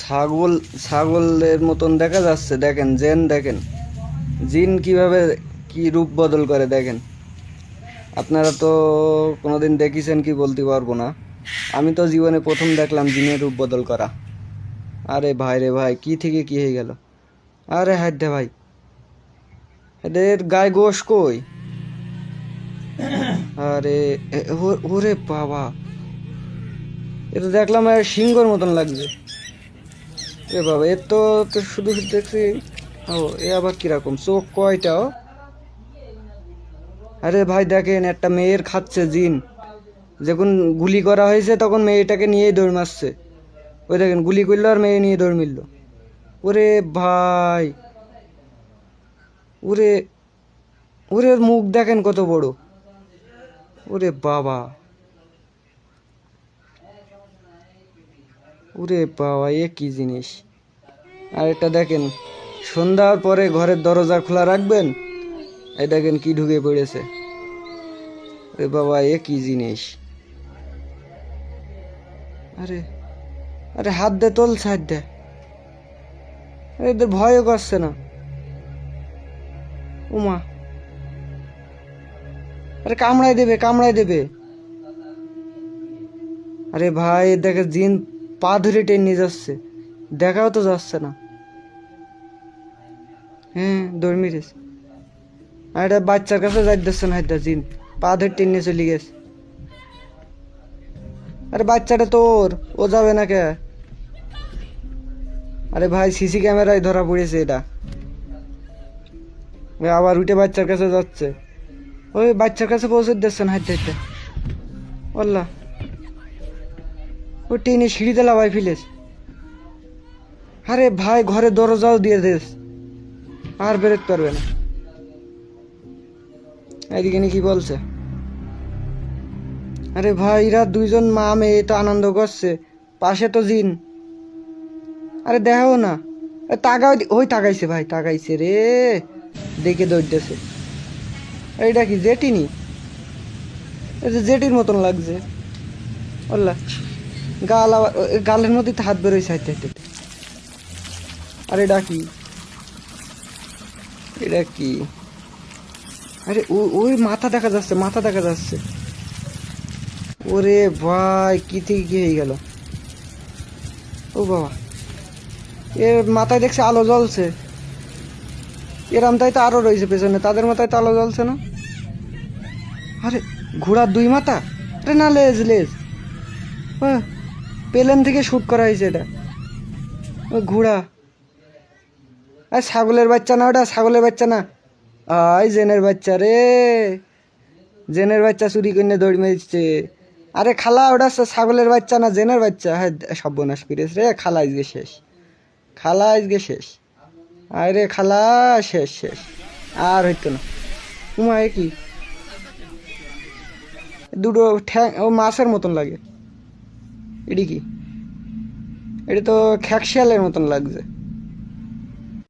ছাগল ছাগলের মতন দেখা যাচ্ছে, দেখেন জেন, দেখেন জিন কিভাবে কি রূপ বদল করে দেখেন। আপনারা তো কোনোদিন দেখিছেন কি বলতে পারবো না, আমি তো জীবনে প্রথম দেখলাম জিনের রূপ বদল করা। আরে ভাই রে ভাই, কি থেকে কি হয়ে গেল! আরে হাত দে ভাই, এদের গায়ে গোশ কই! আরে ওরে বাবা, এ তো দেখলাম সিংহর মতন লাগছে। এ বাবা, এর তো তো শুধু শুধু দেখছি। ও, এ আবার কিরকম চোখ কয়টা! আরে ভাই দেখেন, একটা মেয়ের খাচ্ছে জিন। যখন গুলি করা হয়েছে তখন মেয়েটাকে নিয়েই দৌড় মারছে। ওই দেখেন, গুলি করলো আর মেয়ে নিয়ে দৌড় মিলল। ওরে ভাই, ওরে ওরে ওর মুখ দেখেন কত বড়! ওরে বাবা, ওরে বাবা, এ কি জিনিস! আর এটা দেখেন, সন্ধ্যার পরে ঘরের দরজা খোলা রাখবেন, এই দেখেন কি ঢুকে পড়েছে। ওরে বাবা, এ কি জিনিস! আরে আরে হাত দে, তোল সাইড দে। আরে এদের ভয়ও করছে না। উমা, আরে কামড়াই দেবে, কামড়াই দেবে। আরে ভাই দেখে জিন পা ধরে টেনে যাচ্ছে, দেখাও তো যাচ্ছে না। হ্যাঁ, দৌড় মেরেছে। আর এটা বাচ্চার কাছে যাইতেছে না, হাইদা জিন পা ধরে টেনে চলে গেছে। আরে বাচ্চাটা তোর, ও যাবে না কে? আরে ভাই, সিসি ক্যামেরায় ধরা পড়েছে এটা। ওই আবার উঠে বাচ্চার কাছে যাচ্ছে। ওই বাচ্চার কাছে পৌঁছে দিচ্ছে না, হাইতে হাইতে। বললা, ও টেনে সিঁড়িতে লাভাই ফেলেছ। আরে ভাই, ঘরে দরজাও দিয়ে দিস, আর বেরোতে পারবে না। এদিকে কি বলছে? আরে ভাই, এরা দুইজন মা মেয়ে তো আনন্দ করছে, পাশে তো জিন। আরে দেখো না, তাকাও, ওই তাকাইছে ভাই, তাকাইছে রে, দেখে দৌড়তেছে। এইটা কি জেটিনি? এই যে জেটির মতন লাগছে। বললা, গাল আবার গালের মধ্যে তো হাত বেরোয় হাইতে হাইতে। আরে এটা কি? এটা কি? আরে ওই মাথা দেখা যাচ্ছে, মাথা দেখা যাচ্ছে। ওরে ভাই, কি থেকে কি হয়ে গেল! ও বাবা, এর মাথায় দেখছে আলো জ্বলছে। এরম তাই তো আরো রয়েছে পেছনে, তাদের মাথায় তো আলো জ্বলছে না। আরে ঘোড়ার দুই মাথা! আরে না, লেজ লেজ। প্লেন থেকে শুট করা হয়েছে এটা। ওই ঘোড়া। আর ছাগলের বাচ্চা না, ওটা ছাগলের বাচ্চা না। আই জেনের বাচ্চা রে, জেনের বাচ্চা চুরি করে দৌড় মেরেছে। আরে খালা, ওটা ছাগলের বাচ্চা না, জেনের বাচ্চা। হ্যাঁ, সর্বনাশ করেছে রে খালা, আজকে শেষ। খালা আজকে শেষ। আরে খালা, শেষ শেষ, আর হইতো না। উমা, এ কি! দুটো ঠ্যাং ও মাছের মতন লাগে। এটি কি? এটা তো খ্যাকশিয়ালের মতন লাগছে।